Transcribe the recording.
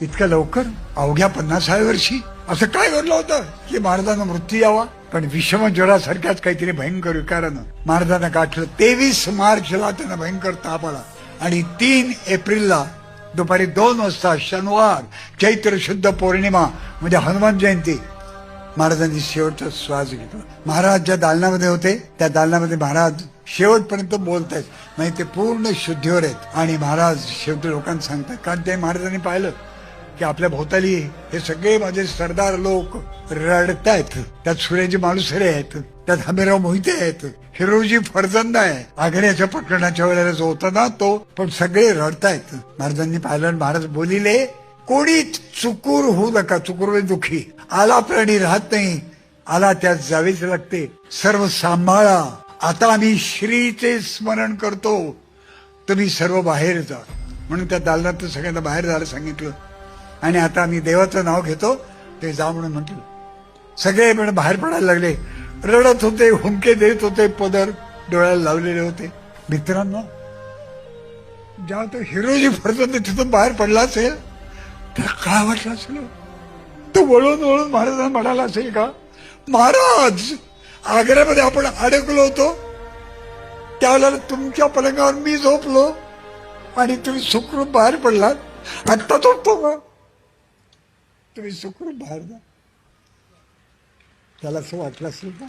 इतक्या लवकर अवघ्या 50व्या वर्षी असं काय घडलं होतं की महाराजांना मृत्यू यावा. पण विषम ज्वरासारख्याच काहीतरी भयंकर विकारानं महाराजांना गाठलं. 23 मार्चला त्यांना भयंकर ताप आला आणि 3 एप्रिलला दुपारी 2 वाजता शनिवार चैत्र शुद्ध पौर्णिमा म्हणजे हनुमान जयंती महाराजांनी शेवटचा श्वास घेतला. महाराज ज्या दालनामध्ये होते त्या दालनामध्ये महाराज शेवटपर्यंत बोलतायत म्हणजे ते पूर्ण शुद्धीवर आहेत. आणि महाराज शेवटी लोकांना सांगतात कारण ते महाराजांनी पाहिलं की आपल्या भोवताली हे सगळे माझे सरदार लोक रडतायत. त्यात सुरेजी मालुसरे आहेत, त्यात हमीरराव मोहिते आहेत, हिरोजी फर्जंद आहे. आघाड्याच्या प्रकरणाच्या वेळेला जो होता ना तो, पण सगळे रडतायत. महाराजांनी पाहिलं आणि महाराज बोलिले कोणी चुकूर होऊ नका. चुकूर म्हणजे दुःखी. आला प्राणी राहत नाही, आला त्यात जावेच लागते. सर्व सांभाळा. आता आम्ही श्रीचे स्मरण करतो, तुम्ही सर्व बाहेर जा. म्हणून त्या दालनात सगळ्यांना बाहेर जायला सांगितलं आणि आता आम्ही देवाचं नाव घेतो ते जा म्हणून म्हटलं. सगळे पण बाहेर पडायला लागले. रडत होते, हुंके देत होते, पदर डोळ्याला लावलेले होते. मित्रांनो, जेव्हा तो हिरोजी फर्जंद तिथून बाहेर पडला असेल तर काय वाटलं असेल. तो वळून वळून महाराजांना म्हणाला असेल का, महाराज आग्र्यामध्ये आपण अडकलो होतो त्यावेळेला तुमच्या पलंगावर मी झोपलो आणि तुम्ही सुखरूप बाहेर पडलात. आत्ता झोपतो का, तुम्ही सुखरूप बाहेर जा. त्याला असं वाटलं असेल का.